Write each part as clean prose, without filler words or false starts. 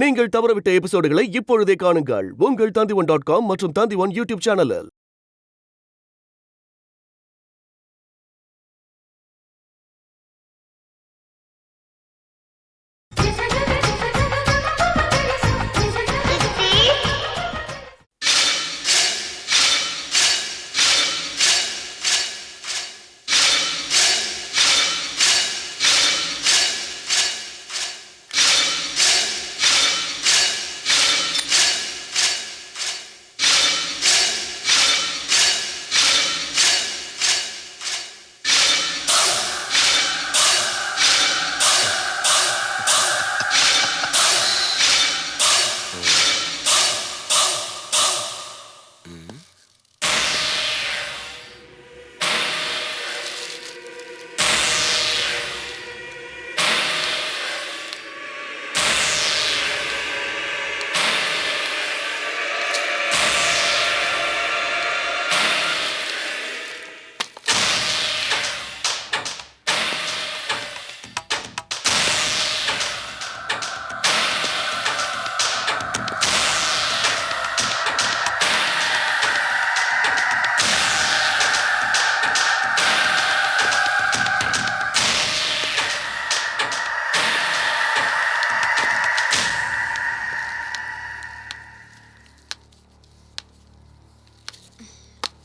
நீங்கள் தவறவிட்ட எபிசோடுகளை இப்பொழுதே காணுங்கள் உங்கள் Tandivan.com மற்றும் Tandivan யூடியூப் சேனலில்.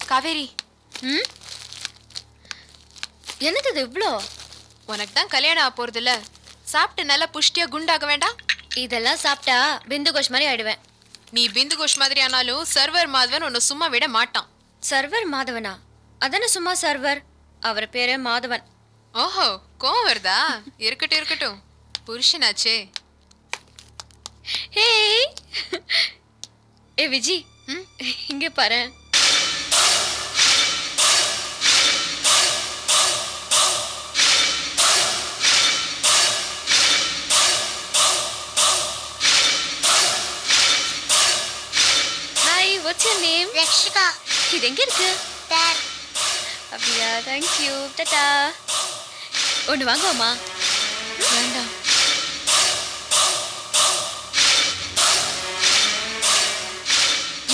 காவேரி, என்னது இது இவ்ளோ? உனக்கு தான் கல்யாணம் ஆக போறது இல்ல, சாப்பிட்டு நல்லா புஷ்டியா குண்டாக வேண்டாம்? இதெல்லாம் சாப்பிட்டா பிந்து கோஷ் மாதிரி ஆயிடுவேன். நீ பிந்து கோஷ் மாதிரி ஆனாலும் சர்வர் மாதவன் உன்னை சும்மா விட மாட்டான். சர்வர் மாதவனா? அதானே சும்மா சர்வர், அவர் பேரு மாதவன். ஓஹோ, கோவம் வருதா? இருக்கட்டும் இருக்கட்டும், புருஷனாச்சே. ஹே ஏ விஜி, இங்க பாரு. What's your name? Rakshika. இது எங்க இருக்கு? There. அப்படியா, thank you. டாடா. ஒன்று வாங்குவோமா? வேண்டாம்.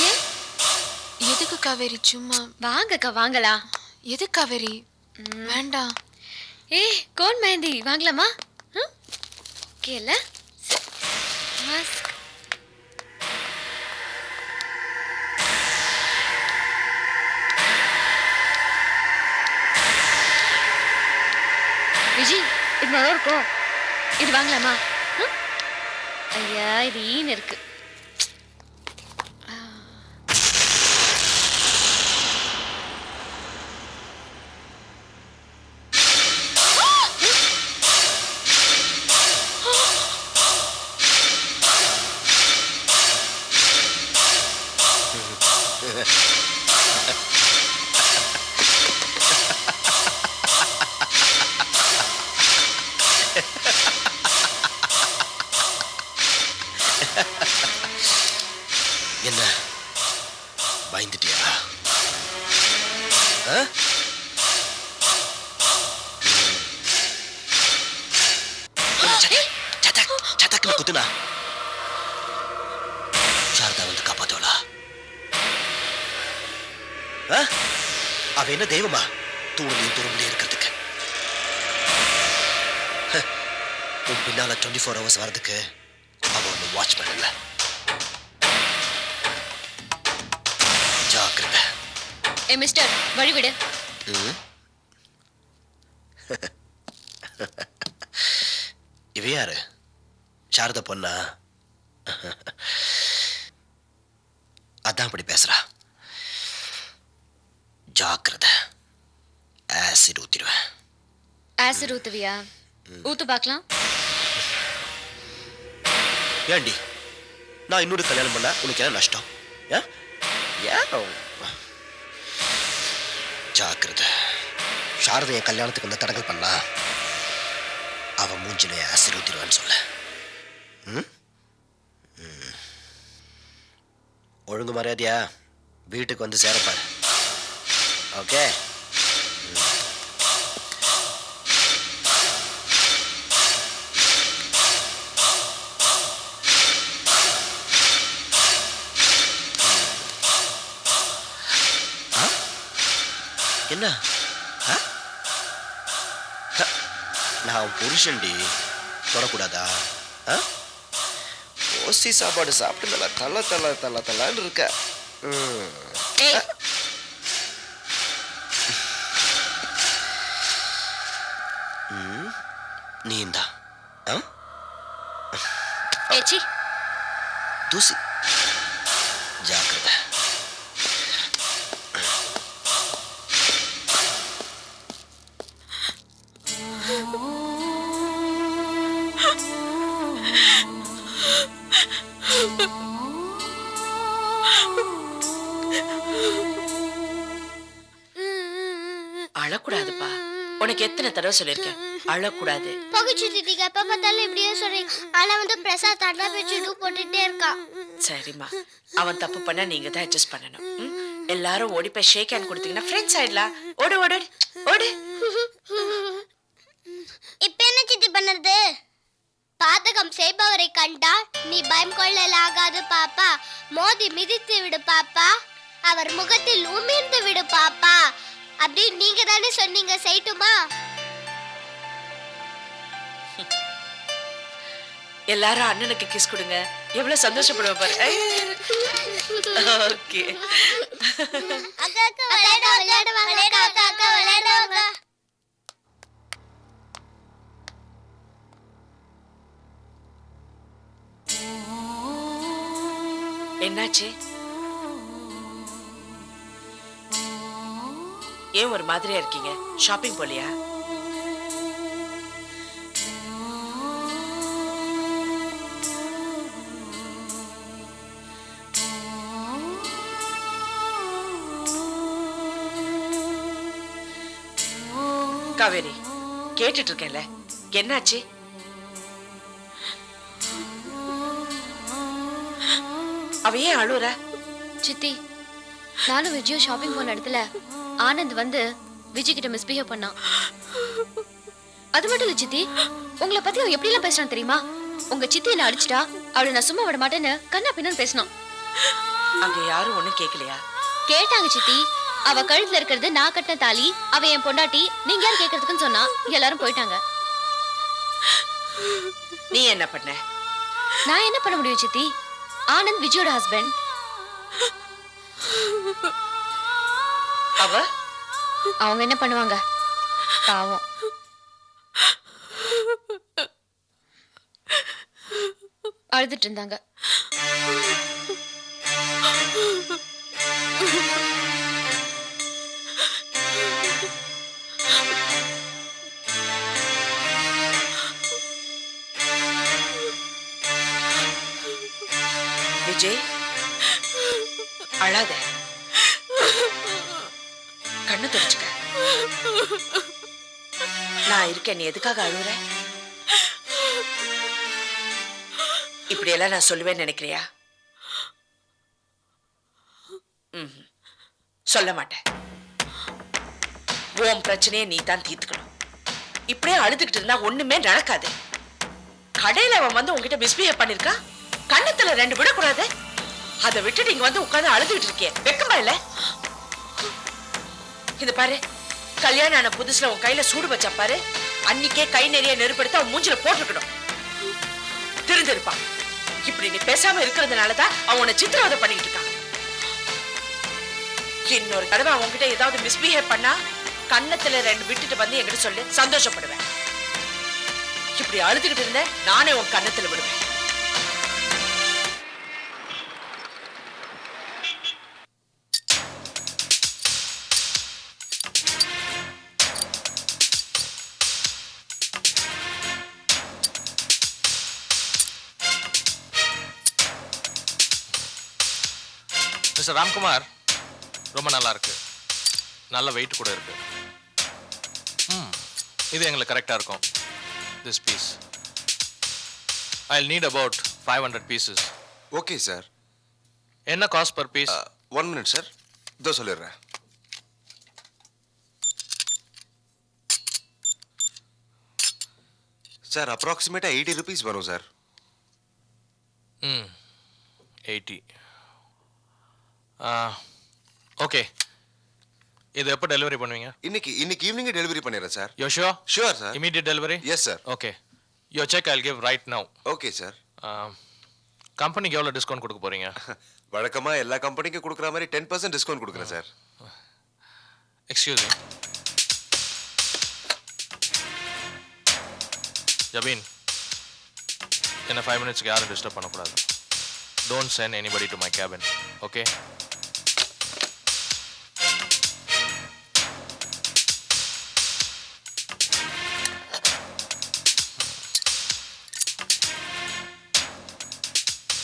ஏன்? எதுக்கு காவேரி? சும்மா வாங்கக்கா, வாங்கலாம். எது காவேரி? வேண்டாம். கோன் மெஹந்தி வாங்கலாமா? கேள மாஸ்க். விஜி, இது நல்லா இருக்கும். இது வாங்கலாமா? ஐயா, இது ஈன்னு இருக்கு. என்ன பயந்துட்டியா? குத்துனா சாரதா வந்து காப்பாத்தவளா? அவ என்ன தெய்வமா தூணிலையும் துரும்பிலையும் இருக்கிறதுக்கு? உன் பின்னால 24 hours வர்றதுக்கு அவ ஒன்று வாட்ச்மேன் இல்ல. ஜாக்கிரதை. மிஸ்டர், வழிவிடு. இவ யாரு? சாரதா பொண்ணா? அதான் அப்படி பேசுறா. ஜாக்கிரதை, ஆசிட் ஊத்திடுவேன். ஆசிட் ஊத்துவியா? ஊத்து பார்க்கலாம். ஏண்டி, நான் இன்னொரு கல்யாணம் பண்ண உனக்கு என்ன நஷ்டம்? ஜாக்கிரதை, சாரதை என் கல்யாணத்துக்கு வந்து தடங்கல் பண்ணா அவன் மூஞ்சில ஆசிட் ஊத்திடுவான்னு சொல்ல. ஒழுங்கு மரியாதையா வீட்டுக்கு வந்து சேரப்பாரு. ஓகே? என்ன ஆ? ஹ, நான் புருஷன்டி தொடக்கூடாதா ஆ? ஓசி சாப்பாடு சாப்பிட்டு நல்லா தலான்னு இருக்க ஏய் நீ இந்தா ஆ? ஏச்சி தூசி ஜாக்கிரதை அழக்கூடாதுப்பா. உனக்கு எத்தனை தடவை சொல்லிருக்கேன் அழக்கூடாது. பகுச்சு திதிக்கு எப்ப பார்த்தாலும் இப்படியே சொல்றீங்க. ஆனா வந்து பிரசாத் அண்ணா பேச்சு டூ போட்டுட்டே இருக்கான். சரிம்மா, அவன் தப்பு பண்ணா நீங்க தான் அட்ஜஸ்ட் பண்ணணும். எல்லாரும் ஓடி போய் ஷேக் ஹேண்ட் கொடுத்தீங்கன்னா ஃப்ரெண்ட்ஸ் ஆயிடலாம். ஓடு ஓடு ஓடு. இப்ப என்ன சித்தி பண்ணுறது? பாதகம் செய்பவரை கண்டால் நீ பயம் கொள்ளலாகாது பாப்பா. மோதி மிதித்து விடு பாப்பா. அவர் முகத்தில் உமிழ்ந்து விடு பாப்பா. அப்படி நீங்க தானே சொன்னீங்க, செய்யட்டுமா? எல்லாரும் அண்ணனுக்கு கிஸ் கொடுங்க. எவ்வளவு சந்தோஷப்படுவ பாரு. ஓகே. அக்கா அக்கா விளையாடுவாங்க. அக்கா அக்கா விளையாடுவாங்க. என்னாச்சு? ஏன் ஒரு மாதிரியா இருக்கீங்க? ஷாப்பிங் போலியா? காவேரி, கேட்டுட்டு இருக்கேன்ல, என்னாச்சு? அவ ஏன் அழுற? சித்தி, நானும் விஜயும் ஷாப்பிங் போன இடத்துல ஆனந்த் வந்து விஜய் கிட்ட மிஸ்பிஹேவ் பண்ணான். அது மட்டும் இல்ல சித்தி, உங்களை பத்தி அவன் எப்படி எல்லாம் பேசுறான் தெரியுமா? உங்க சித்தி என்ன அடிச்சிட்டா அவளை நான் சும்மா விட மாட்டேன்னு கண்ணா பின்னு பேசினான். அங்க யாரும் ஒண்ணும் கேட்கலையா? கேட்டாங்க சித்தி. அவ கழுத்துல இருக்கிறது நான் கட்டின தாலி, அவ என் பொண்டாட்டி, நீங்க யார் கேட்கறதுக்குன்னு சொன்னா எல்லாரும் போயிட்டாங்க. நீ என்ன பண்ண? நான் என்ன பண்ண முடியும் சித்தி? ஆனந்த் விஜயோட ஹஸ்பண்ட். அவ அவங்க என்ன பண்ணுவாங்க பாவம். அழுதுட்டு இருந்தாங்க. விஜய், அழாத. கண்ணு தொடச்சுக்க. நான் இருக்கேன், நீ எதுக்காக அழுகுற? இப்படி எல்லாம் நான் சொல்லுவேன்னு நினைக்கிறியா? சொல்ல மாட்டேன். உன் பிரச்சனையை நீ தான் தீர்த்துக்கணும். இப்படியே அழுதுகிட்டு இருந்தா ஒண்ணுமே நடக்காது. கடையில அவன் வந்து உன்கிட்ட மிஸ்பிஹேவ் பண்ணிருக்கா, கண்ணத்துல 2 விடக்கூடாது. அதை விட்டுட்டு இங்க வந்து உட்கார்ந்து அழுதுகிட்டு இருக்கே, வெக்கமா இல்ல? இது பாரு, கல்யாணம் ஆன புதுசுல உன் கையில சூடு வச்சா பாரு, அன்னைக்கே கை நிறைய நெருப்படுத்த அவன் மூஞ்சில போட்டுக்கணும். தெரிஞ்சிருப்பான். இப்படி நீ பேசாம இருக்கிறதுனாலதான் அவன் உன்னை சித்திரவதை பண்ணிட்டு இருக்கான். இன்னொரு தடவை அவன் கிட்ட ஏதாவது மிஸ்பிஹேவ் பண்ணா கண்ணத்துல 2 விட்டுட்டு வந்து என்கிட்ட சொல்லு, சந்தோஷப்படுவேன். இப்படி அழுதுகிட்டு இருந்த நானே உன் கண்ணத்துல விடுவேன். மிஸ்டர் ராம்குமார், ரொம்ப நல்லா இருக்கு. நல்ல வெயிட் கூட இருக்கு. இது எங்களுக்கு கரெக்டாக இருக்கும். This piece I need about 500 pieces. Okay sir. என்ன cost per piece? 1 minute sir, இதோ சொல்லிடுறேன். சார் அப்ராக்சிமேட்டாக 80 rupees வரும் சார். 80. ஓகே, இது எப்போ டெலிவரி பண்ணுவீங்க? இன்னைக்கு ஈவினிங்கே டெலிவரி பண்ணிடுறேன் sir. You sure? Sure sir. Immediate delivery? Yes sir. Okay. Your cheque I'll give right now. Okay sir. கம்பெனிக்கு எவ்வளோ டிஸ்கவுண்ட் கொடுக்க போறீங்க? வழக்கமாக எல்லா கம்பெனிக்கும் கொடுக்குற மாதிரி 10% டிஸ்கவுண்ட் கொடுக்குறேன் சார். Excuse me. ஜபீன், என்ன 5 மினிட்ஸ்க்கு யாரும் டிஸ்டர்ப் பண்ணக்கூடாது. Don't send anybody to my cabin. Okay?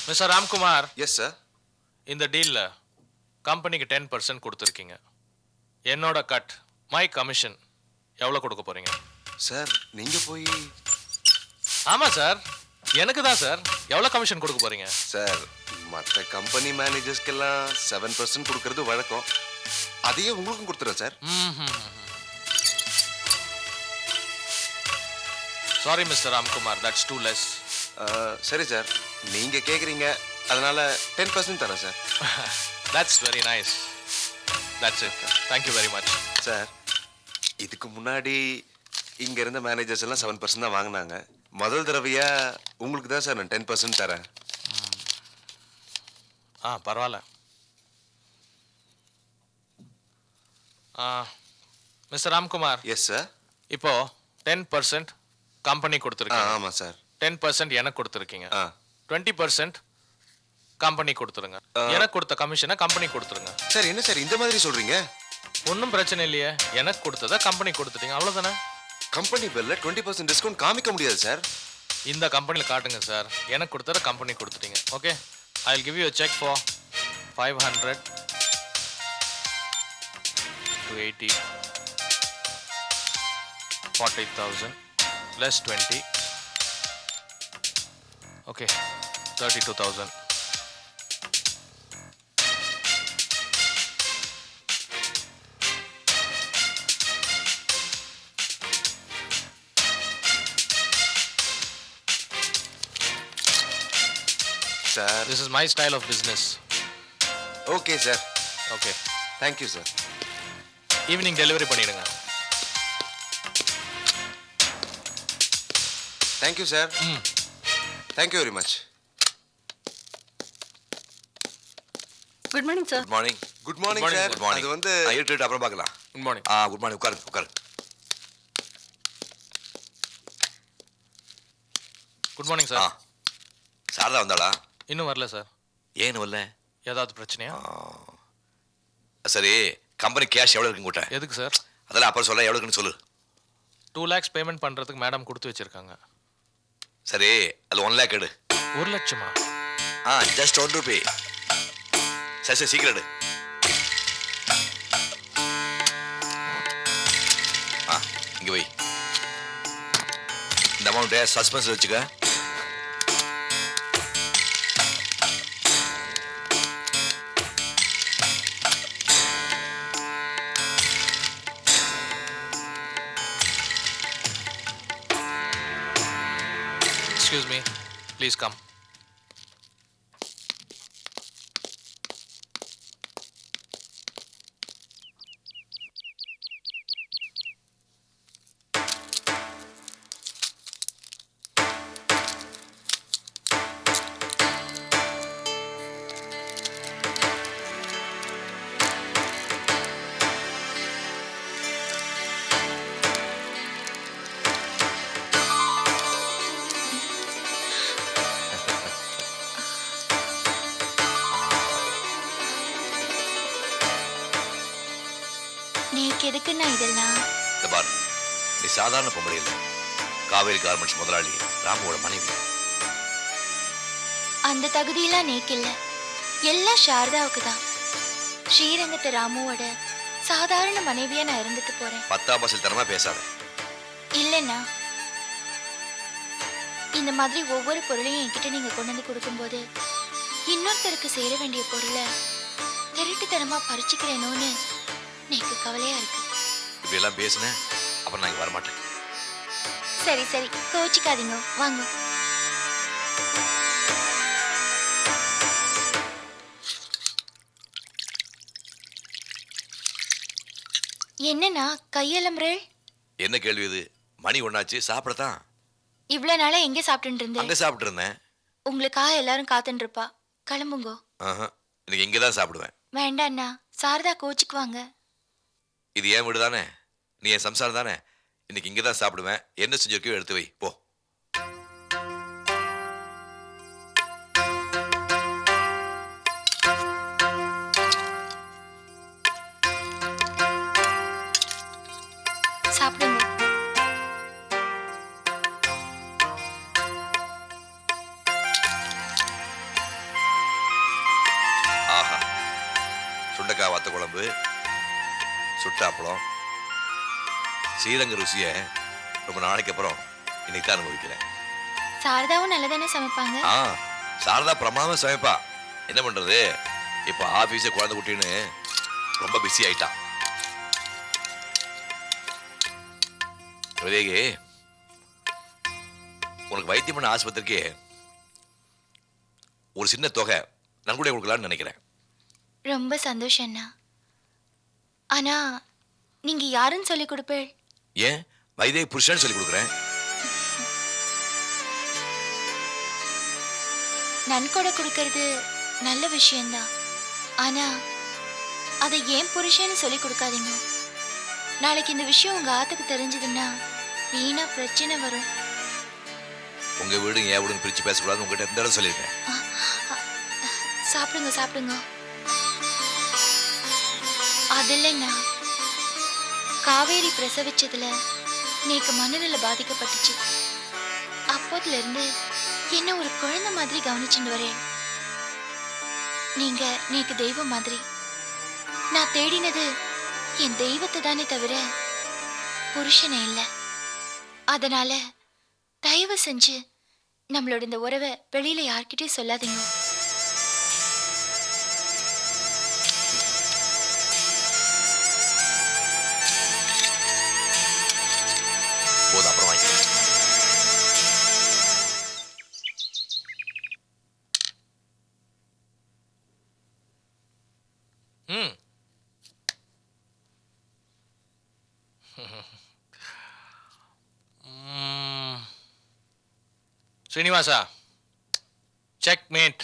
Mister Ramkumar, yes sir. இந்த டீலில் கம்பெனிக்கு 10% கொடுத்துருக்கீங்க. என்னோட கட், மை கமிஷன் எவ்வளோ கொடுக்க போறீங்க? சார் நீங்கள் போய் ஆமாம் சார், எனக்கு தான் சார். எவ்வளோ கமிஷன் கொடுக்க போறீங்க? சார், மற்ற கம்பெனி மேனேஜர்ஸ்க்கெல்லாம் 7% கொடுக்கறது வழக்கம். அதையே உங்களுக்கும் கொடுத்துறேன் சார். Sorry mister Ramkumar, that's too less. சரி சார், நீங்கள் கேட்குறீங்க, அதனால 10% தரேன் சார். That's very nice. That's it. Thank you very much. Sir, இதுக்கு முன்னாடி இங்கே இருந்த மேனேஜர்ஸ் எல்லாம் 7% தான் வாங்கினாங்க. முதல் தடவையா உங்களுக்கு தான் சார் நான் 10% தரேன். பரவாயில்ல. Mister Ramkumar, yes sir. இப்போ 10% கம்பெனி கொடுத்துருக்கீங்க. ஆமாம் சார். 10% எனக்கு கொடுத்துருக்கீங்க. 20% கம்பெனி கொடுத்துருங்க. ஆ. எனக்கு கொடுத்த கமிஷனை கம்பெனி கொடுத்துருங்க. சார், என்ன சார் இந்த மாதிரி சொல்றீங்க? ஒன்றும் பிரச்சனை இல்லையே. எனக்கு கொடுத்ததை கம்பெனி கொடுத்துட்டீங்க, அவ்வளோதானே? கம்பெனி பில்ல 20% டிஸ்கவுண்ட் காமிக்க முடியாது சார். இந்த கம்பெனியில் காட்டுங்க சார். எனக்கு கொடுத்ததை கம்பெனி கொடுத்துட்டீங்க. Okay, I will give you cheque for 500 to 80 40,000 plus 20. Okay, 32,000. Sir, This is my style of business. Okay sir. Okay, thank you sir. Evening delivery பண்ணிடுங்க. Thank you sir. ம். Thank you very much. Good morning sir. Good morning. Good morning morning, sir. Good morning. அது வந்து இருக்கட்டும், அப்புறம் பார்க்கலாம். Good morning. Good morning. உட்காரு உட்காரு. Good morning ஆ சார். சாரதா வந்தாளா? இன்னும் வரல சார். ஏன்னு வரல? ஏதாவது பிரச்சனையா? சரி, கம்பெனி கேஷ் எவ்வளோ இருக்குன்னு கூட்ட. எதுக்கு சார்? அதெல்லாம் அப்புறம் சொல்ல, எவ்வளோ இருக்குன்னு சொல்லு. 2 lakhs பேமெண்ட் பண்ணுறதுக்கு மேடம் கொடுத்து வச்சிருக்காங்க. சரி, அதில் 1 lakh எடு. 1 லட்சமா? Just 1 rupee. சரி சரி, சீக்கிரம் எடு. இங்கே வை. இந்த அமௌண்ட்டை சஸ்பென்ஸ் வச்சுக்க. Excuse me, please come. நேக்கு எதுக்குண்ணா இதெல்லாம்? இந்த பார், நீ சாதாரண பொம்பளை இல்லை. காவேரி கார்மெண்ட்ஸ் முதலாளி ராமுவோட மனைவி. அந்த தகுதியெல்லாம் நேக்கு இல்ல. எல்லாம் சாரதாவுக்கு தான். ஸ்ரீரங்கத்து ராமுவோட சாதாரண மனைவியா நான் இருந்துட்டு போறேன். 10ஆம் பஸ்ஸில் தரமா பேசாத. இல்லைண்ணா, இந்த மாதிரி ஒவ்வொரு பொருளையும் என்கிட்ட நீங்க கொண்டு வந்து கொடுக்கும்போது இன்னொருத்தருக்கு சேர வேண்டிய பொருளை திருட்டுத்தனமா பறிச்சுக்கிறேனோன்னு எனக்கு கவலையா இருக்கு. இப்படி எல்லாம் பேசுனேன், அப்புறம் நான் இங்கே வரமாட்டேன். சரி சரி, கோச்சிக்காதீங்க, வாங்க. என்னன்னா கையலம்புறேள்? என்ன கேள்வி இது? மணி ஒண்ணாச்சு, சாப்பிடத்தான். இவ்வளவு நாளா எங்க சாப்பிட்டு இருந்தேன்? அங்க சாப்பிட்டு இருந்தேன். உங்களுக்காக எல்லாரும் காத்துட்டு இருப்பா. கிளம்புங்கோ. இன்னைக்கு இங்கதான் சாப்பிடுவேன். வேண்டாண்ணா, சாரதா கோச்சுக்குவாங்க. இது ஏன் வீடு தானே, நீ என் சம்சாரம் தானே. இன்னைக்கு இங்கதான் சாப்பிடுவேன். என்ன செஞ்சிருக்கோ எடுத்து வை போ. சாப்பிடுங்க. ஆஹா, சுண்டைக்காய் வத்த குழம்பு, சுட்டாப்பளம், ஸ்ரீரங்க ருசிய ரொம்ப நாளைக்கு அப்புறம் இன்னைக்கு தான் அனுபவிக்கிறேன். சாரதாவும் நல்லதானே சமைப்பாங்க? சாரதா பிரமாதமா சமைப்பா. என்ன பண்றது, இப்ப ஆபீஸ குழந்தை குட்டின்னு ரொம்ப பிஸி ஆயிட்டான். விவேகே, உனக்கு வைத்தியம் பண்ண ஆஸ்பத்திரிக்கு ஒரு சின்ன தொகை நன்கொடை கொடுக்கலான்னு நினைக்கிறேன். ரொம்ப சந்தோஷம் அண்ணா. ஆனா நீங்க யாருன்னு சொல்லி கொடுப்பேள்? ஏன், வைத்திய புருஷன் சொல்லி கொடுக்குறேன். நன்கொடை கொடுக்கறது நல்ல விஷயம்தான். ஆனா அதை ஏன் புருஷன்னு சொல்லி கொடுக்காதீங்க. நாளைக்கு இந்த விஷயம் உங்க ஆத்துக்கு தெரிஞ்சதுன்னா வீணா பிரச்சனை வரும். உங்க வீடு என் வீடுன்னு பிரிச்சு பேசக்கூடாது உங்ககிட்ட எந்த இடம் சொல்லியிருக்கேன். சாப்பிடுங்க சாப்பிடுங்க. அது இல்லைண்ணா, காவேரி பிரசவிச்சதுல நேக்கு மனநில பாதிக்கப்பட்டுச்சு. அப்போதுல இருந்து என்ன ஒரு குழந்தை மாதிரி கவனிச்சுட்டு வரேன். நீங்க நேக்கு தெய்வம் மாதிரி. நான் தேடினது என் தெய்வத்தை தானே தவிர புருஷனை இல்லை. அதனால தயவு செஞ்சு நம்மளோட இந்த உறவை வெளியில யார்கிட்டயும் சொல்லாதீங்க. போதும், அப்புறம் வாங்கிக்கிறேன். Srinivasa, check mat,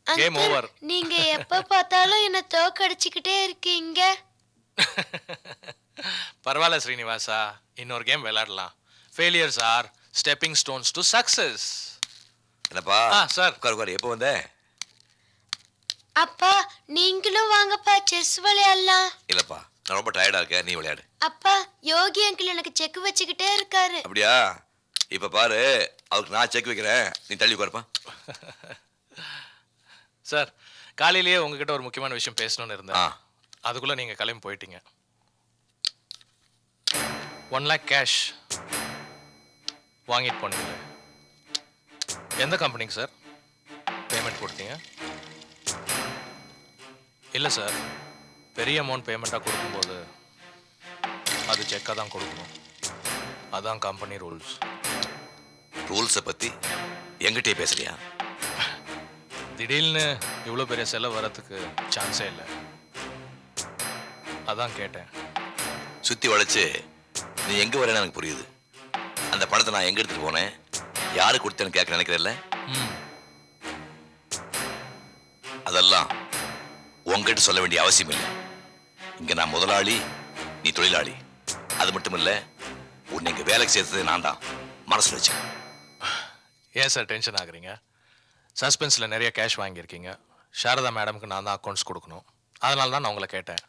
game over. நீங்க எப்ப பார்த்தாலும் என்ன தோக்கடிச்சுக்கிட்டே இருக்கீங்க. பரவாயில்ல ஸ்ரீனிவாசா, இன்னொரு கேம் விளையாடலாம். Failures R stepping stones to success. என்னப்பா சார், உட்கார். எப்போ வந்த? அப்பா நீங்களும் வாங்கப்பா, செஸ் விளையாடலாம். இல்லப்பா, நான் ரொம்ப டயர்டா இருக்கேன், நீ விளையாடு. அப்பா யோகி அங்கிள் எனக்கு செக் வச்சுக்கிட்டே இருக்காரு. அப்படியா? இப்ப பாரு, அவருக்கு நான் செக் வைக்கிறேன், நீ தள்ளி உட்காருப்பா. சார், காலையிலேயே உங்ககிட்ட ஒரு முக்கியமான விஷயம் பேசணும்னு இருந்தேன். அதுக்குள்ள நீங்க கிளம்பி போயிட்டீங்க. 1 lakh கேஷ் வாங்கிட்டு போனீங்களே, எந்த கம்பெனிங்க சார் பேமெண்ட் கொடுத்தீங்க? இல்லை சார், பெரிய அமௌண்ட் பேமெண்ட்டாக கொடுக்கும்போது அது செக்காக தான் கொடுக்கணும். அதான் கம்பெனி ரூல்ஸ். ரூல்ஸை பற்றி எங்கிட்டே பேசுறியா? திடீர்னு இவ்வளோ பெரிய செலவு வரத்துக்கு சான்ஸே இல்லை. அதான் கேட்டேன். சுற்றி வளைச்சு நீ எங்கே வரேன்னு எனக்கு புரியுது. அந்த பணத்தை நான் எங்கே எடுத்துகிட்டு போனேன், யாரு கொடுத்தேன்னு கேட்க நினைக்கிறேன்ல. அதெல்லாம் உங்ககிட்ட சொல்ல வேண்டிய அவசியம் இல்லை. இங்கே நான் முதலாளி, நீ தொழிலாளி. அது மட்டும் இல்லை, உன்னை இங்கே வேலைக்கு சேர்த்தது நான் தான். மனசில் வச்சு. ஏன் சார் டென்ஷன் ஆகுறீங்க? சஸ்பென்ஸில் நிறைய கேஷ் வாங்கியிருக்கீங்க. சாரதா மேடமுக்கு நான் தான் அக்கௌண்ட்ஸ் கொடுக்கணும். அதனால தான் நான் உங்களை கேட்டேன்.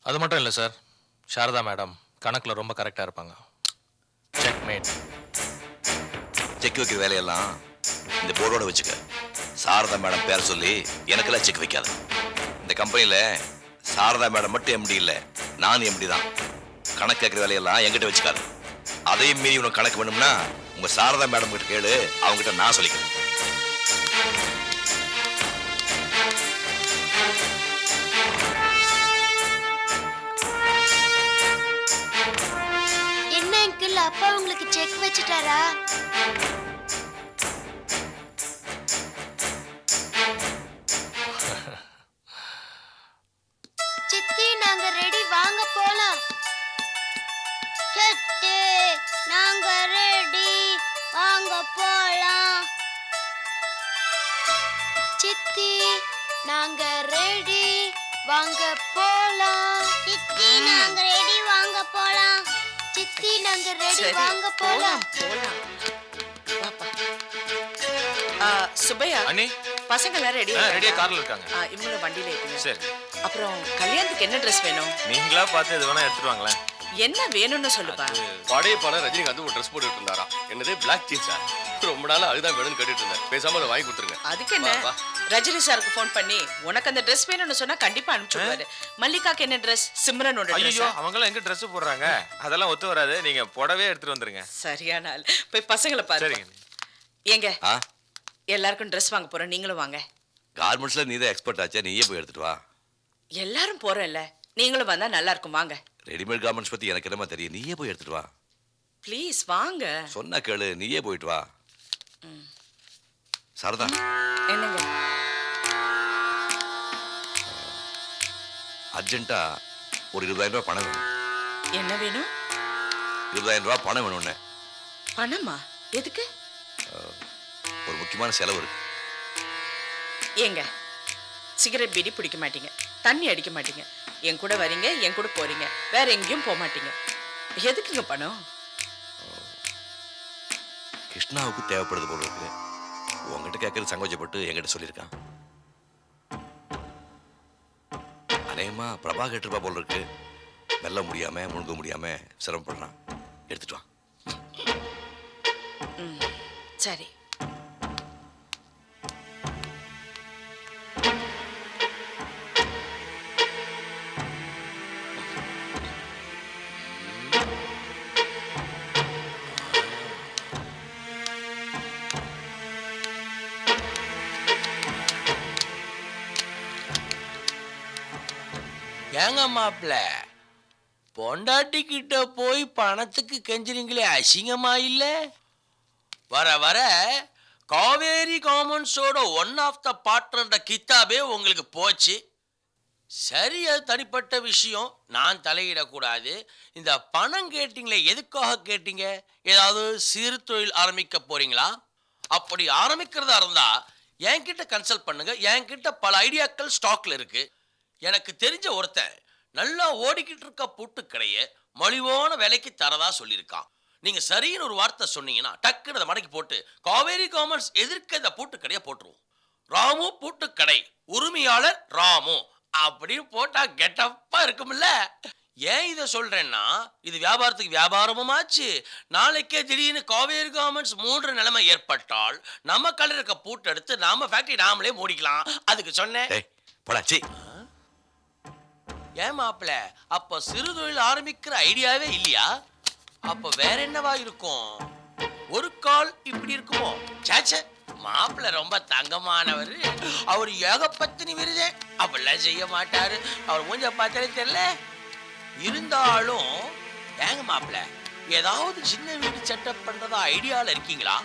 அது மட்டும் இல்லை சார், சாரதா மேடம் கணக்கில் ரொம்ப கரெக்டாக இருப்பாங்க. Check mat. செக் வைக்கிற வேலையெல்லாம் இந்த போர்டோட வச்சுக்க. சாரதா மேடம் பேர சொல்லி எனக்கெல்லாம் செக் வைக்காது. இந்த கம்பெனியில் சாரதா மேடம் மட்டும் எம்டி இல்லை, நான் எம்டி தான். கணக்கு கேட்குற வேலையெல்லாம் என்கிட்ட வச்சுக்காது. அதையும் மீறி உனக்கு கணக்கு வேணும்னா உங்கள் சாரதா மேடம் கிட்ட கேளு, அவங்ககிட்ட நான் சொல்லிக்கிறேன். என்ன அங்கிள், அப்பா உங்களுக்கு செக் வச்சுட்டாரா? சித்தி, நாங்க ரெடி, வாங்க போலாம். சித்தி நாங்க ரெடி வாங்க போலாம். சித்தி நாங்க ரெடி வாங்க போலாம். சித்தி நாங்க ரெடி சரி, வாங்க போலாம். போலாம் வாப்பா. சுப்பையா அண்ணி பசங்க எல்லாம் ரெடி ரெடியா கார்ல இருக்காங்க. இவங்கள வண்டியில ஏத்துங்க. சரி, அப்புறம் கல்யாணத்துக்கு என்ன ட்ரெஸ் வேணும்? நீங்களா பார்த்து எது வேணா எடுத்துட்டு வாங்களேன். என்ன வேணும்னு சொல்லுப்பா. பழைய படம் ரஜினிகாந்த் ஒரு ட்ரெஸ் போட்டுட்டு இருந்தாராம். என்னது பிளாக் ஜீன்ஸா? ரொம்ப நாளா அதுதான் வேணும்னு கேட்டுட்டு இருந்தேன். பேசாம அதை வாங்கி கொடுத்துருங்க. அதுக்கு என்ன, வா. ரஜினி சாருக்கு ஃபோன் பண்ணி உனக்கு அந்த ட்ரெஸ் வேணும்னு சொன்னா கண்டிப்பா அனுப்பிச்சுடுவாரு. மல்லிகாக்கு என்ன ட்ரெஸ்? சிம்ரனோட ஐயோ, ட்ரெஸ். அவங்களாம் எங்க Dress போடுறாங்க? அதெல்லாம் ஒத்து வராது. நீங்க புடவே எடுத்துட்டு வந்துருங்க. சரியான ஆள். போய் பசங்களை பாரு. சரிங்க. ஏங்க ஆ எல்லாருக்கும் ட்ரெஸ் வாங்க போறோம், நீங்களும் வாங்க. கார்மெண்ட்ஸ்ல நீ தான் எக்ஸ்பர்ட் ஆச்சே, நீயே போய் எடுத்துட்டு வா. எல்லாரும் போறோம்ல, நீங்களும் வந்தா நல்லா இருக்கும். வாங்க ரெடிமேட் கார்மெண்ட்ஸ் பத்தி எனக்கு என்னமா தெரியும், நீயே போய் எடுத்துட்டு வா. ப்ளீஸ் வாங்க. சொன்னா கேளு, நீயே போயிட்டு வா. சாரதா, என்னங்க? அர்ஜென்ட்டா ஒரு 20,000 ரூபாய் பணம் வேணும். என்ன வேணும்? 20,000 ரூபாய் பணம் வேணும்னு. பணமா? எதுக்கு? ஒரு முக்கியமான செலவு இருக்கு. ஏங்க சிகரெட் பீடி பிடிக்க மாட்டீங்க, தண்ணி அடிக்க மாட்டீங்க, என் கூட வரீங்க, என் கூட போறீங்க, வேற எங்கேயும் போக மாட்டீங்க. எதுக்குங்க பணம்? கிருஷ்ணாவுக்கு தேவைப்படுது போல இருக்கு. உங்ககிட்ட கேட்கறது சங்கோச்சப்பட்டு என்கிட்ட சொல்லியிருக்கான். அநேகமா பிரபா கேட்டிருப்பா போல இருக்கு. மெல்ல முடியாம முழுங்க முடியாம சிரமப்படுறான். எடுத்துட்டு வா. சரி. ஏங்க மாப்பிள்ள, பொண்டாட்டி கிட்ட போய் பணத்துக்கு கெஞ்சுறீங்களே, அசிங்கமா இல்ல? வர வர காவேரி காமன்ஸோட ஒன் ஆஃப் த பார்ட்னர்ன்ற கித்தாபே உங்களுக்கு போச்சு. சரி, அது தனிப்பட்ட விஷயம், நான் தலையிடக்கூடாது. இந்த பணம் கேட்டீங்களே, எதுக்காக கேட்டீங்க? ஏதாவது சிறு தொழில் ஆரம்பிக்க போறீங்களா? அப்படி ஆரம்பிக்கிறதா இருந்தா என்கிட்ட கன்சல்ட் பண்ணுங்க. என்கிட்ட பல ஐடியாக்கள் ஸ்டாக்ல இருக்கு. எனக்கு தெரிஞ்ச ஒருத்தன் நல்லா ஓடிக்கிட்டு இருக்க பூட்டு கடையை மலிவான விலைக்கு தரதா சொல்லியிருக்கான். நீங்க சரின்னு ஒரு வார்த்தை சொன்னீங்கன்னா டக்குன்னு அதை மடக்கி போட்டு காவேரி காமன்ஸ் எதிர்க்க இந்த பூட்டு கடையை போட்டுருவோம். ராமு பூட்டு கடை, உரிமையாளர் ராமு அப்படின்னு போட்டா கெட்டப்பா இருக்கும்ல. ஏன் இதை சொல்றேன்னா, இது வியாபாரத்துக்கு வியாபாரமுமாச்சு. நாளைக்கே திடீர்னு காவேரி காமன்ஸ் மூடுற நிலைமை ஏற்பட்டால் நம்ம கடையில் இருக்க பூட்டு எடுத்து நாம ஃபேக்டரி நாமளே மூடிக்கலாம். அதுக்கு சொன்னேன். போடாச்சி. ஏன் மாப்பிள்ள, அப்ப சிறு தொழில் ஆரம்பிக்கிற ஐடியாவே இல்லையா? அப்ப வேற என்னவா இருக்கும்? ஒரு கால் இப்படி இருக்குமோ? சாச்சே, மாப்பிள்ள ரொம்ப தங்கமானவர். அவர் ஏகப்பத்தினி விருதே அப்படிலாம் செய்ய மாட்டாரு. அவர் மூஞ்ச பார்த்தாலே தெரியல. இருந்தாலும் ஏங்க மாப்பிள்ள, ஏதாவது சின்ன வீடு செட்டப் பண்றதா ஐடியால இருக்கீங்களா?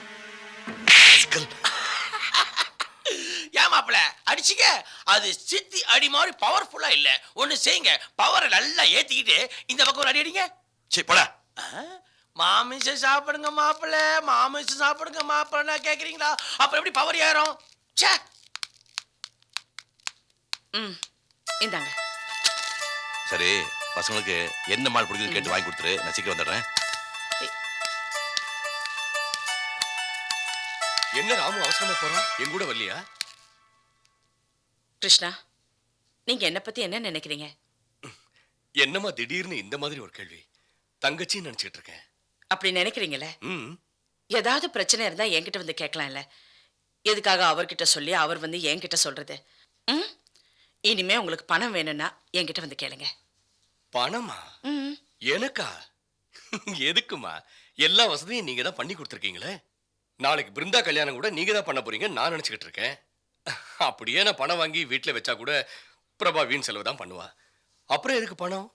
ஏன் மாப்பிள்ள அடிச்சுக்க? அது சித்தி அடி மாதிரி பவர்ஃபுல்லா இல்ல. ஒண்ணு செய்யுங்க, பவரை நல்லா ஏத்திக்கிட்டு இந்த பக்கம் ஒரு அடி அடிங்க. சரி போடா. மாமிசம் சாப்பிடுங்க மாப்பிள்ள, மாமிசம் சாப்பிடுங்க மாப்பிள்ள கேக்குறீங்களா? அப்புறம் எப்படி பவர் ஏறும்? ச்சே. இந்தாங்க. சரி, பசங்களுக்கு என்ன மால் பிடிக்குதுன்னு கேட்டு வாங்கி கொடுத்துரு. நான் சீக்கிரம் வந்துடுறேன். என்ன ராமு அவசரமா போறான்? என் கூட வரலையா? கிருஷ்ணா, நீங்க என்ன பத்தி என்ன நினைக்கிறீங்க? என்னமா திடீர்னு இந்த மாதிரி ஒரு கேள்வி? தங்கச்சின்னு நினைச்சிட்டு இருக்கேன். அப்படி நினைக்கிறீங்களே? ஏதாவது பிரச்சனை இருந்தா என்கிட்ட வந்து கேட்கலாம்ல. எதுக்காக அவர்கிட்ட சொல்லி அவர் வந்து என்கிட்ட சொல்றது? இனிமே உங்களுக்கு பணம் வேணும்னா என்கிட்ட வந்து கேளுங்க. பணமா? எனக்கா? எதுக்குமா? எல்லா வசதியும் நீங்க தான் பண்ணி கொடுத்துருக்கீங்களே. நாளைக்கு பிருந்தா கல்யாணம் கூட நீங்க தான் பண்ண போறீங்க நான் நினைச்சுக்கிட்டு இருக்கேன். அப்படியே நான் பணம் வாங்கி வீட்டுல வச்சா கூட பிரபா வீண் செலவு தான் பண்ணுவா. அப்புறம் எதுக்கு பணம்?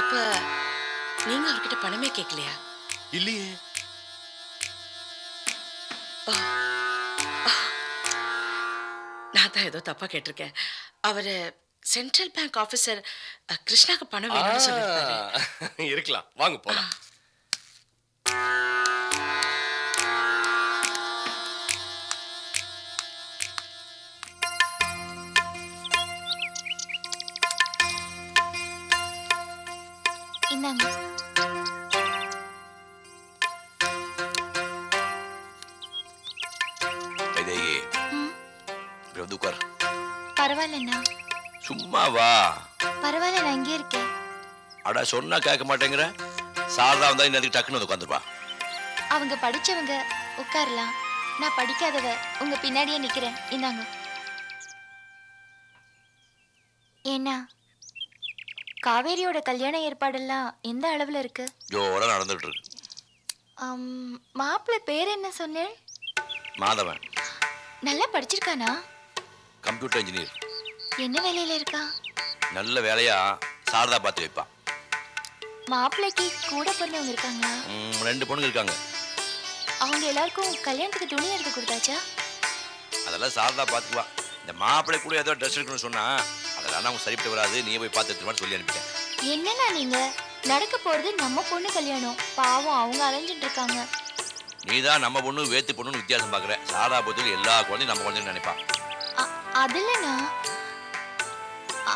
அப்ப நீங்க அவர்கிட்ட பணமே கேட்கலையா? இல்லையே. நான் தான் ஏதோ தப்பா கேட்டிருக்கேன். அவரு சென்ட்ரல் பேங்க் ஆபீசர் கிருஷ்ணாக்கு பணம் வேணும்னு சொல்லிருக்காரு. இருக்கலாம், வாங்க போலாம். இந்தாங்க. வைதேகி இப்படி வந்து உட்கார். பரவாயில்லண்ணா. சும்மா வா. பரவாயில்ல, நான் இங்கே இருக்கேன். அடா சொன்னா கேட்க மாட்டேங்கிற. சாரதா வந்தா இந்த டக்குன்னு வந்து உட்காந்துருப்பா. அவங்க படிச்சவங்க, உட்காரலாம். நான் படிக்காதவ, உங்க பின்னாடியே நிக்கிறேன். இந்தாங்க. ஏன்னா காவேரியோட கல்யாண ஏற்பாடெல்லாம் எந்த அளவுல இருக்கு? ஜோரா நடந்துட்டு இருக்கு. மாப்பிள்ளை பேர் என்ன சொன்னேன்? மாதவன். நல்லா படிச்சிருக்கானா? Computer engineer. என்ன வேலையில இருக்கா? நல்ல வேலையா சாரதா பார்த்து வைப்பா. மாப்பிள்ளைக்கு கூட பிறந்தவங்க இருக்காங்களா? 2 பொண்ணுங்க இருக்காங்க. அவங்க எல்லாருக்கும் கல்யாணத்துக்கு துணி எடுத்து கொடுத்தாச்சா? அதெல்லாம் சாரதா பார்த்துக்குவா. இந்த மாப்பிள்ளை கூட ஏதோ ட்ரெஸ் எடுக்கணும்னு சொன்னா அதெல்லாம் அவங்க சரிப்பட்டு வராது, நீ போய் பார்த்து எடுத்துட்டு சொல்லி அனுப்பிட்டேன். என்னன்னா நீங்க, நடக்க போறது நம்ம பொண்ணு கல்யாணம். பாவம் அவங்க அலைஞ்சிட்டு இருக்காங்க. நீ தான் நம்ம பொண்ணு வேத்து பொண்ணுன்னு வித்தியாசம் பார்க்குற. சாரதா பொறுத்தவரை எல்லா குழந்தையும் நம்ம குழந்தைன்னு நினைப்பான். அது இல்லைண்ணா,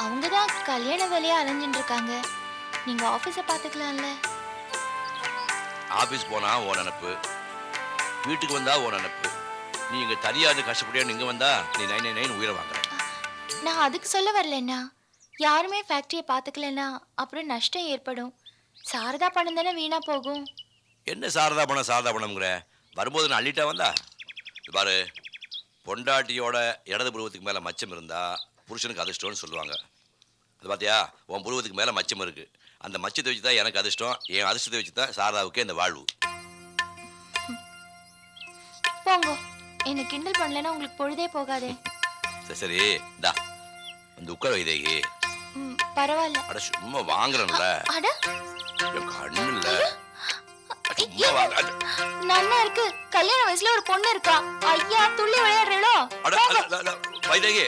அவங்க தான் கல்யாண வேலையா அலைஞ்சிட்டு இருக்காங்க. நீங்க ஆபீஸ பாத்துக்கலாம்ல. ஆபீஸ் போனா ஓ நினப்பு, வீட்டுக்கு வந்தா ஓ நினப்பு. நீ இங்க தனியா இருந்து கஷ்டப்படியா இங்க வந்தா நீ 999 உயிரை வாங்குற. நான் அதுக்கு சொல்ல வரலண்ணா. யாருமே ஃபேக்டரியை பாத்துக்கலன்னா அப்புறம் நஷ்டம் ஏற்படும். சாரதா பணம் தானே வீணா போகும். என்ன சாரதா பணம்ங்கிற? வரும்போது நான் அள்ளிட்டா வந்தா? பாரு, பொண்டாட்டியோட இடது புருவத்துக்கு மேல மச்சம் இருந்தா புருஷனுக்கு அதிர்ஷ்டம்னு சொல்லுவாங்க. அது பார்த்தியா, உன் புருவத்துக்கு மேல மச்சம் இருக்கு. அந்த மச்சத்தை வச்சு தான் எனக்கு அதிர்ஷ்டம், என் அதிர்ஷ்டத்தை வச்சு தான் சாரதாவுக்கு இந்த வாழ்வு. போங்க, என்ன கிண்டல் பண்ணலன்னா உங்களுக்கு பொழுதே போகாதே. சரி இந்தா வந்து உட்கார வைதேகி. பரவாயில்ல. அட சும்மா வாங்குறேன்ல. அட என் கண்ணு இல்ல. சும்மா வாங்க. நன்னா இருக்கு. கல்யாண வயசுல ஒரு பொண்ணு இருக்கா. ஐயா, துள்ளி விளையாடுறீளோ? வைதேகி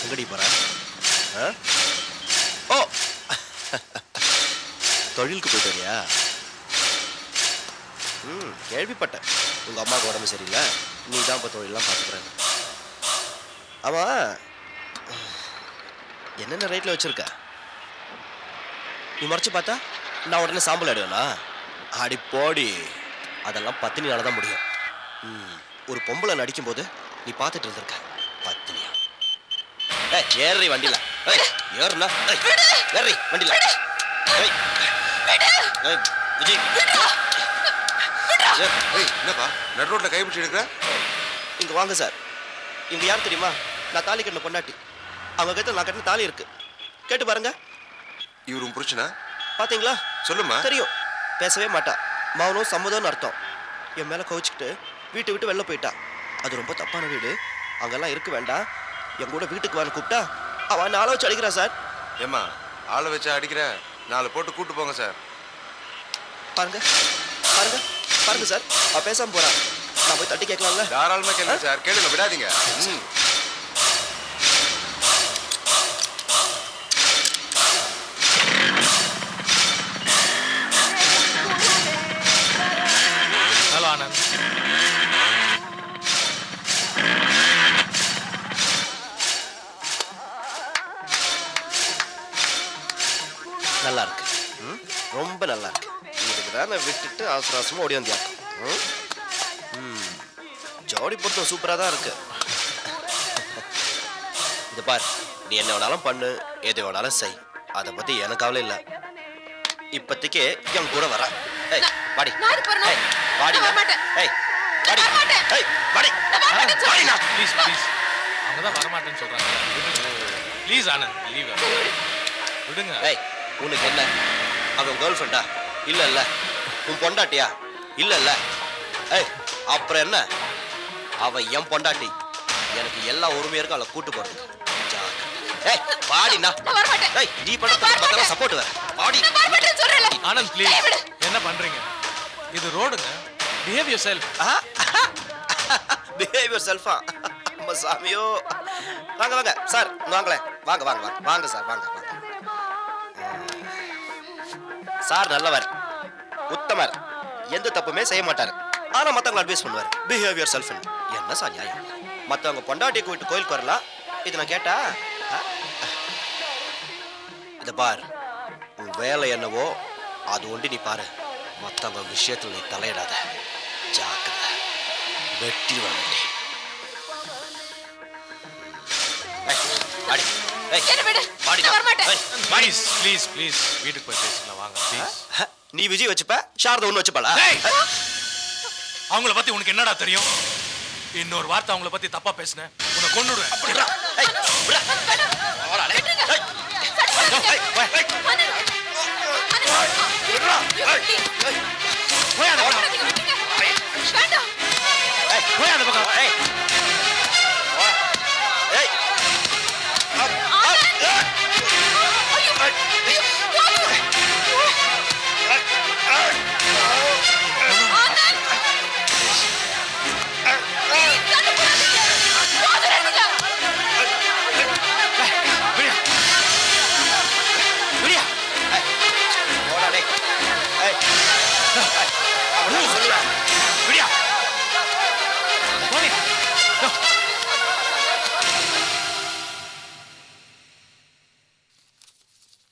எங்கடி போற? ஓ, தொழிலுக்கு போயிட்டு வரியா? கேள்விப்பட்டேன். உங்க அம்மாவுக்கு உடம்பு சரியில்லை, நீ தான் இப்போ தொழிலெலாம் பார்த்துக்கிறாங்க. ஆமா, என்னென்ன ரேட்டில் வச்சிருக்க? நீ மறைச்சு பார்த்தா நான் உடனே சாம்பல் ஆடுவேனா? அடி போடி, அதெல்லாம் பத்தினியால தான் முடியும். ஒரு பொம்பளை நடிக்கும்போது நீ பார்த்துட்டு இருந்திருக்க. பத்தினியா? ஏறி வண்டியில ஏறுனா ஏறி வண்டியில. விஜய், என்னப்பா நடு ரோட்ல கைப்பிடிச்சு எடுக்கிற? இங்க வாங்க சார். இங்க யார் தெரியுமா? நான் தாலி கட்டின பொண்டாட்டி. அவங்க கிட்ட நான் கட்டின தாலி இருக்கு, கேட்டு பாருங்க. இவரும் புருஷனா? பாத்தீங்களா? சொல்லுமா. தெரியும், பேசவே மாட்டா. மௌனம் சம்மதம்னு அர்த்தம். என் மேல கவிச்சுக்கிட்டு வீட்டை விட்டு வெளில போயிட்டா. அது ரொம்ப தப்பான வீடு, அங்கெல்லாம் இருக்க வேண்டாம், என் கூட வீட்டுக்கு வான்னு கூப்பிட்டா அவன் ஆளை வச்சு அடிக்கிறா சார். ஏமா ஆளை வச்சு அடிக்கிற? 4 போட்டு கூட்டு போங்க சார். பாருங்க பாருங்க பாருங்க சார், அவ பேசாம போறா. நான் போய் தட்டி கேட்கலாம்ல? தாராளமா கேளுங்க சார், கேளுங்க, விடாதீங்க. ஹலோ ஆனந்த். நல்லா இருக்கு, ரொம்ப நல்லா இருக்கு. இதுக்கு தான் நான் விட்டுட்டு அவசர அவசரமா ஓடி வந்தியா. ஜோடி பொருத்தம் சூப்பராக தான் இருக்கு. இது பார், நீ என்ன வேணாலும் பண்ணு, எது வேணாலும் செய், அதை பத்தி எனக்கு கவலை இல்லை. இப்போதைக்கு என் கூட வர. வாடி வாடி ப்ளீஸ் ப்ளீஸ், அவங்க தான் வரமாட்டேன்னு சொல்றாங்க. ப்ளீஸ் ஆனந்த், லீவ் விடுங்க. உனக்கு என்ன, அவன் கேர்ள் ஃப்ரெண்டா? இல்ல உன் பொண்டாட்டியா? இல்ல அப்புறம் என்ன? அவ என் பொண்டாட்டி, எனக்கு எல்லா உரிமையும் இருக்கு அவளை கூட்டு போறதுக்கு. பாடினா நீ பண்ற சப்போர்ட் வேற. பாடி ஆனந்த் ப்ளீஸ், என்ன பண்றீங்க? இது ரோடுங்க. Behave yourself. Behave your செல்ஃபா? நம்ம சாமியோ, வாங்க வாங்க சார் வாங்களேன். வாங்க வாங்க வாங்க வாங்க சார் வாங்க வாங்க. சார் நல்லவர், உத்தமர், எந்த தப்புமே செய்ய மாட்டார். ஆனா மத்தவங்க அட்வைஸ் பண்ணுவார். Behaviour self. என்ன சார் நியாயம்? மத்தவங்க பொண்டாட்டியை கூப்பிட்டு கோயிலுக்கு வரலாம், இது நான் கேட்டா? இத பார், உன் வேலை என்னவோ அது ஒண்டி நீ பாரு. மத்தவங்க விஷயத்துல நீ தலையிடாத. ஜாக்கிரதை, வெட்டிடுவாங்க. ப்ளீஸ் வீட்டுக்கு போய் பேசலாம் வாங்க ப்ளீஸ். நீ விஜய் வச்சுப்ப, சாரதா ஒண்ணு வச்சுப்பாளா? அவங்கள பத்தி உனக்கு என்னடா தெரியும்? இன்னொரு வார்த்தை அவங்கள பத்தி தப்பா பேசுன உன்னை கொன்னுடுவேன்.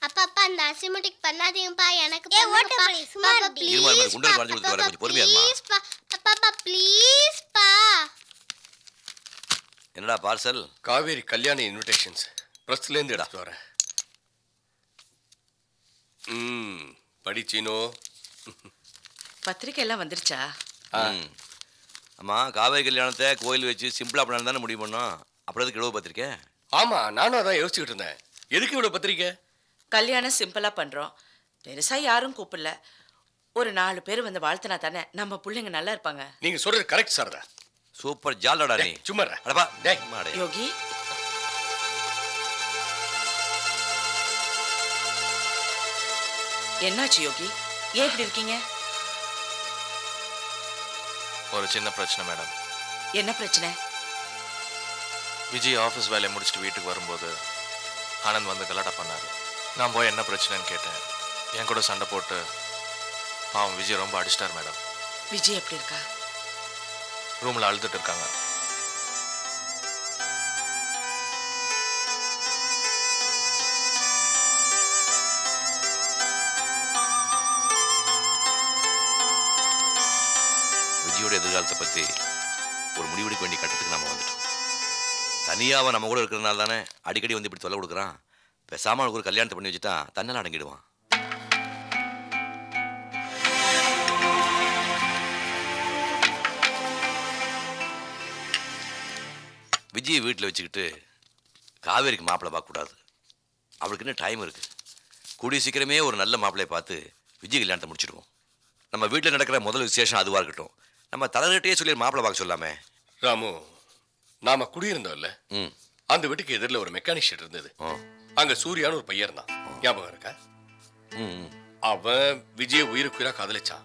அப்பா அப்பா அந்த அசிமுட்டிக் பண்ணாதீங்கப்பா, எனக்கு என்னடா பார்சல்? காவேரி கல்யாண இன்விடேஷன்ஸ் பிரஸ்ல இருந்து எடுத்து வரேன். படிச்சீனோ? பத்திரிக்கை எல்லாம் வந்துருச்சா? அம்மா, காவேரி கல்யாணத்தை கோயில் வச்சு சிம்பிளா பண்ணலாம் தானே முடிவு பண்ணோம். அப்புறம் எதுக்கு இவ்வளவு பத்திரிக்கை? ஆமா, நானும் அதான் யோசிச்சுக்கிட்டு இருந்தேன். எதுக்கு இவ்வளவு பத்திரிக்கை? கல்யாணம் சிம்பிளா பண்றோம், பெருசா யாரும் கூப்பிடல. ஒரு 4 பேர் வந்து வாழ்த்தினா தானே நம்ம பிள்ளைங்க நல்லா இருப்பாங்க. நீங்க சொல்றது கரெக்ட் சாரதா. சூப்பர் ஜாலடா நீ. சும்மா அடப்பா டேய் மாடே. யோகி, என்னாச்சு யோகி? ஏன் இப்படி இருக்கீங்க? ஒரு சின்ன பிரச்சனை மேடம். என்ன பிரச்சனை? விஜய் ஆஃபீஸ் வேலையை முடிச்சுட்டு வீட்டுக்கு வரும்போது ஆனந்த் வந்து கலாட்டா பண்ணாரு. நான் போய் என்ன பிரச்சனைன்னு கேட்டேன். என் கூட சண்டை போட்டு பாவம் விஜய் ரொம்ப அடிச்சிட்டார் மேடம். விஜய் எப்படி இருக்கா? ரூம்ல அழுதுட்டு இருக்காங்க. விஜயோட எதிர்காலத்தை பத்தி ஒரு முடிவெடுக்க வேண்டிய கட்டத்துக்கு நம்ம வந்துட்டோம். தனியாக அவன் நம்ம கூட இருக்கிறதுனால தானே அடிக்கடி வந்து இப்படி தொல்லை கொடுக்குறான். பேசாம அவனுக்கு ஒரு கல்யாணத்தை பண்ணி வச்சுட்டா தன்னால் அடங்கிடுவான். விஜயை வீட்டில் வச்சுக்கிட்டு காவேரிக்கு மாப்பிள்ளை பார்க்கக்கூடாது. அவளுக்கு இன்னும் டைம் இருக்கு. கூடிய சீக்கிரமே ஒரு நல்ல மாப்பிள்ளையை பார்த்து விஜய் கல்யாணத்தை முடிச்சிடுவோம். நம்ம வீட்டில் நடக்கிற முதல் விசேஷம் அதுவாக இருக்கட்டும். நம்ம தலைவர்கிட்டயே சொல்லி மாப்பிள்ளை பார்க்க சொல்லாமே. ராமு, நாம குடியிருந்தோம்ல, அந்த வீட்டுக்கு எதிரில் ஒரு மெக்கானிக் ஷெட் இருந்தது. அங்க சூர்யான்னு ஒரு பையன் இருந்தான், ஞாபகம் இருக்கா? அவன் விஜய உயிருக்குயிரா காதலிச்சான்.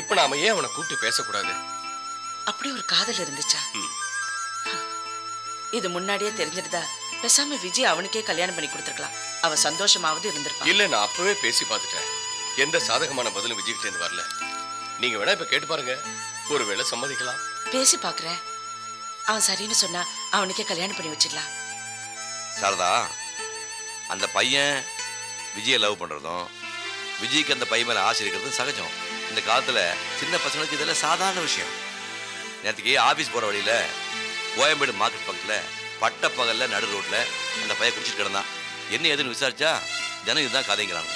இப்ப நாம ஏன் அவனை கூப்பிட்டு பேசக்கூடாது? அப்படி ஒரு காதல் இருந்துச்சா? இது முன்னாடியே தெரிஞ்சிருந்தா பேசாம விஜய் அவனுக்கே கல்யாணம் பண்ணி கொடுத்துருக்கலாம். அவன் சந்தோஷமாவது இருந்திருப்பான். இல்ல, நான் அப்பவே பேசி பார்த்துட்டேன். எந்த சாதகமான பதிலும் விஜய்கிட்ட இருந்து வரல. நீங்க வேணா இப்ப கேட்டு பாருங்க, ஒருவேளை சம்மதிக்கலாம். பேசி பாக்குறேன். அவன் சரின்னு சொன்னா அவனுக்கே கல்யாணம் பண்ணி வச்சிடலாம். சாரதா, அந்த பையன் விஜயை லவ் பண்றதும் விஜய்க்கு அந்த பையன் மேல ஆசை இருக்கிறதும் சகஜம். இந்த காலத்துல சின்ன பசங்களுக்கு இதெல்லாம் சாதாரண விஷயம். நேற்றுக்கு ஆபீஸ் போற வழியில கோயம்பேடு மார்க்கெட் பக்கத்துல பட்ட பகல்ல நடு ரோட்ல அந்த பையன் குடிச்சிட்டு கிடந்தான். என்ன ஏதுன்னு விசாரிச்சா தினம் இதுதான் கதைங்கிறாங்க.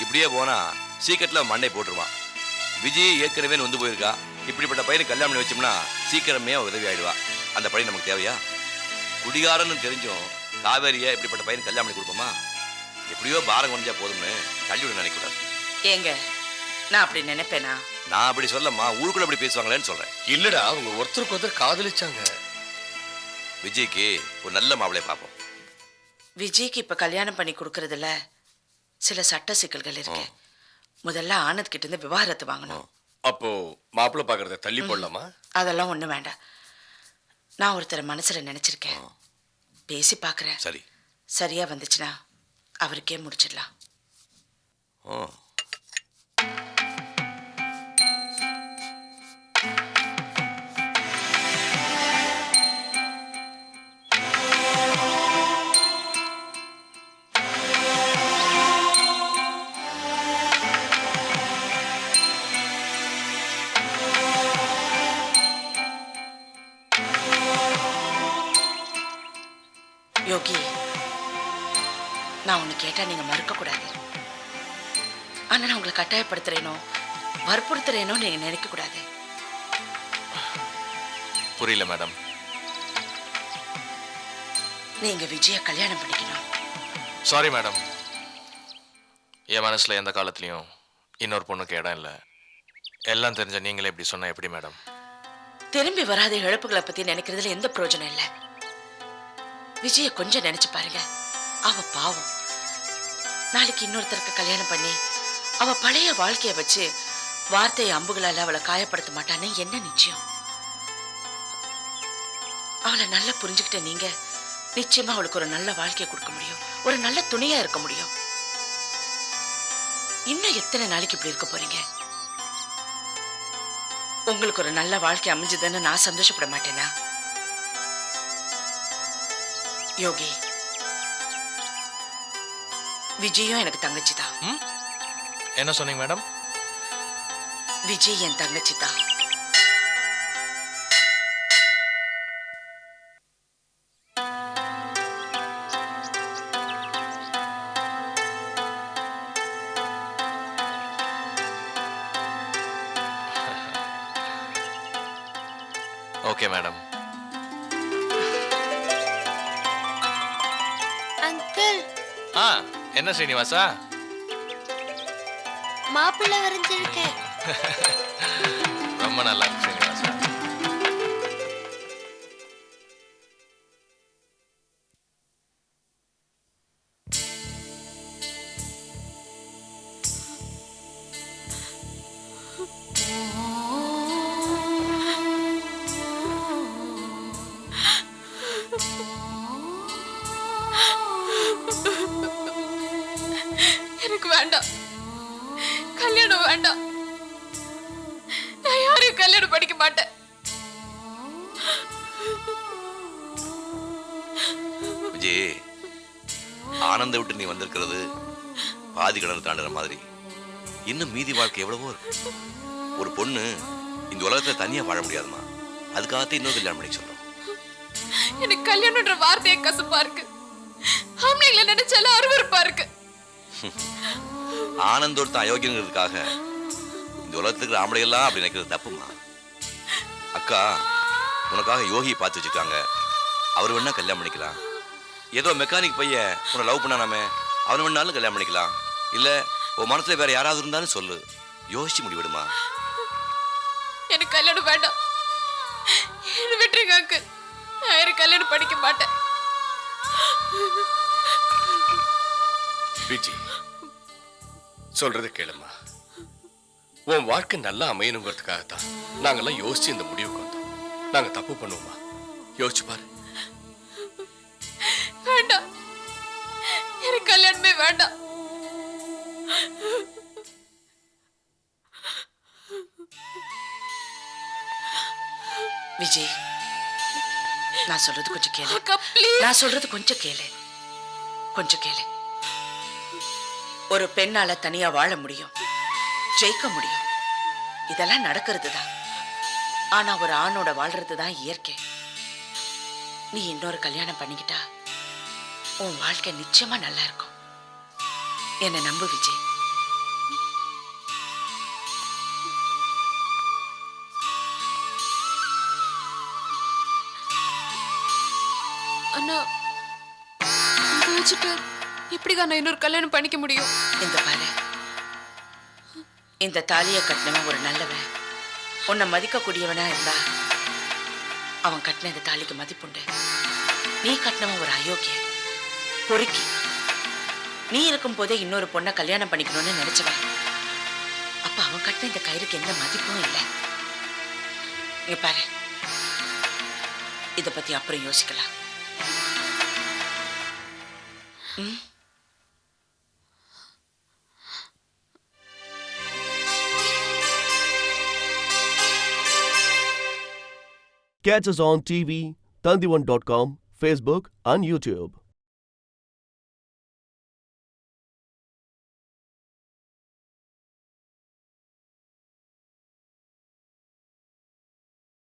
இப்படியே போனா சீக்கிரத்துல மண்ணை போட்டுருவான். விஜய் ஏற்கனவே வந்து போயிருக்கா. இப்படிப்பட்ட பையனை கல்யாணம் பண்ணி வச்சோம்னா சீக்கிரமே உதவி ஆயிடுவா. அந்த பையன் நமக்கு தேவையா? குடிகாரன்னு தெரிஞ்சும் காவேரியை இப்படிப்பட்ட பையன் கல்யாணம் பண்ணி கொடுப்போமா? எப்படியோ பாரம் கொஞ்சா போதும்னு தள்ளிவிட நினைக்கூடாது. ஏங்க, நான் அப்படி நினைப்பேனா? நான் அப்படி சொல்லம்மா, ஊருக்குள்ள அப்படி பேசுவாங்களேன்னு சொல்றேன். இல்லடா, அவங்க ஒருத்தருக்கு ஒருத்தர் காதலிச்சாங்க. விஜய்க்கு ஒரு நல்ல மாப்பிளைய பார்ப்போம். விஜய்க்கு இப்ப கல்யாணம் பண்ணி கொடுக்கறதுல சில சட்ட சிக்கல்கள் இருக்கு. முதல்ல ஆனந்த் கிட்ட இருந்து விவாகரத்து வாங்கணும். அப்போ மாப்பிள்ளை பாக்குறத தள்ளி போடலாமா? அதெல்லாம் ஒண்ணு வேண்டாம். நான் ஒருத்தரை மனசுல நினைச்சிருக்கேன். பேசி பார்க்குறேன். சரி. சரியா வந்துச்சுன்னா அவருக்கே முடிச்சிடலாம். ஓ, யோகி, நான் ஒன்று கேட்டால் நீங்கள் மறுக்கக்கூடாது. ஆனால் நான் உங்களை கட்டாயப்படுத்துறேனோ வற்புறுத்துறேனோ நீங்கள் நினைக்கக்கூடாது. புரியல மேடம். நீங்கள் விஜயை கல்யாணம் பண்ணிக்கணும். சாரி மேடம், என் மனசில் எந்த காலத்துலேயும் இன்னொரு பொண்ணுக்கு இடம் இல்லை. எல்லாம் தெரிஞ்ச நீங்களே இப்படி சொன்னால் எப்படி மேடம்? திரும்பி வராத இழப்புகளை பற்றி நினைக்கிறதுல எந்த பிரயோஜனம் இல்லை. விஜய கொஞ்சம் நினைச்சு பாருங்க. அவ பாவம். நாளைக்கு இன்னொருத்தருக்கு கல்யாணம் பண்ணி அவ பழைய வாழ்க்கைய வச்சு வார்த்தை அம்புகளால அவளை காயப்படுத்த மாட்டான்னு என்ன நிச்சயம்? அவளை நல்லா புரிஞ்சுக்கிட்ட நீங்க நிச்சயமா அவளுக்கு ஒரு நல்ல வாழ்க்கையை கொடுக்க முடியும், ஒரு நல்ல துணையா இருக்க முடியும். இன்னும் எத்தனை நாளைக்கு இப்படி இருக்க போறீங்க? உங்களுக்கு ஒரு நல்ல வாழ்க்கை அமைஞ்சதுன்னு நான் சந்தோஷப்பட மாட்டேனா? யோகி, விஜயும் எனக்கு தங்கச்சி தான். என்ன சொன்னீங்க மேடம்? விஜய் என் தங்கச்சி தான். Okay madam. அங்கிள், என்ன ஸ்ரீனிவாசா? மாப்பிள்ளை வரைஞ்சிருக்கேன். ரொம்ப நல்லா இருக்கு ஸ்ரீனிவாசா. எனக்கு வேண்டாம், கல்யாணம் வேண்டாம். நான் யாரையும் கல்யாணம் படிக்க மாட்டேன். விஜய், ஆனந்த விட்டு நீ வந்திருக்கிறது பாதி கிணறு தாண்டுற மாதிரி. இன்னும் மீதி வாழ்க்கை எவ்வளவோ இருக்கு. ஒரு பொண்ணு இந்த உலகத்துல தனியா வாழ முடியாதுமா. அதுக்காகத்தான் இன்னொரு கல்யாணம் பண்ணி சொல்றோம். எனக்கு கல்யாணம்ன்ற வார்த்தையே கசப்பா இருக்கு. ஆம்பளைங்களை நினைச்சாலும் அருவருப்பா இருக்கு. ஆனந்தோட அயோக்கியங்கிறதுக்காக இந்த உலகத்துக்கு ஆம்பளையெல்லாம் அப்படி நினைக்கிறது தப்புமா. அக்கா, உனக்காக யோகியை பார்த்து வச்சுருக்காங்க. அவர் வேணா கல்யாணம் பண்ணிக்கலாம். ஏதோ மெக்கானிக் பையன் உன்னை லவ் பண்ணானாமே, அவன் வேணாலும் கல்யாணம் பண்ணிக்கலாம். இல்லை உன் மனசுல வேற யாராவது இருந்தாலும் சொல்லு, யோசிச்சு முடிவிடுமா. எனக்கு கல்யாணம் வேண்டாம். என்ன விட்டுருங்க அங்கிள். நான் யாரும் கல்யாணம் படிக்க மாட்டேன். விஜி, சொல்றதை கேளுமா. உன் வாழ்க்கை நல்லா அமையணுங்கிறதுக்காகத்தான் நாங்கெல்லாம் யோசிச்சு இந்த முடிவுக்கு வந்தோம். நாங்க தப்பு பண்ணுவோமா? யோசிச்சு பாரு. வேண்டாம், எனக்கு கல்யாணமே வேண்டாம். விஜய், நான் சொல்றது கொஞ்சம் கேளு. அக்கா, please. நான் சொல்றது கொஞ்சம் கேளு, கொஞ்சம் கேளு. ஒரு பெண்ணால தனியா வாழ முடியும், ஜெயிக்க முடியும். இதெல்லாம் நடக்கிறது தான். ஆனா ஒரு ஆணோட வாழ்றது தான் இயற்கை. நீ இன்னொரு கல்யாணம் பண்ணிக்கிட்டா உன் வாழ்க்கை நிச்சயமா நல்லா இருக்கும். என்னை நம்பு விஜய். அண்ணா, இதை வச்சுட்டு எப்படிக்கா நான் இன்னொரு கல்யாணம் பண்ணிக்க முடியும்? இந்த பாரு, இந்த தாலியை கட்டினவன் ஒரு நல்லவன், உன்னை மதிக்கக்கூடியவனா இருந்தா அவன் கட்டின இந்த தாலிக்கு மதிப்புண்டு. நீ கட்டினவன் ஒரு அயோக்கிய பொறுக்கி. நீ இருக்கும் போதே இன்னொரு பொண்ணை கல்யாணம் பண்ணிக்கணும்னு நினைச்சவன். அப்ப அவன் கட்டின இந்த கயிறுக்கு எந்த மதிப்பும் இல்லை. இங்க பாரு, இத பத்தி அப்புறம் யோசிக்கலாம். Catch us on TV, Tandivan.com, Facebook and YouTube.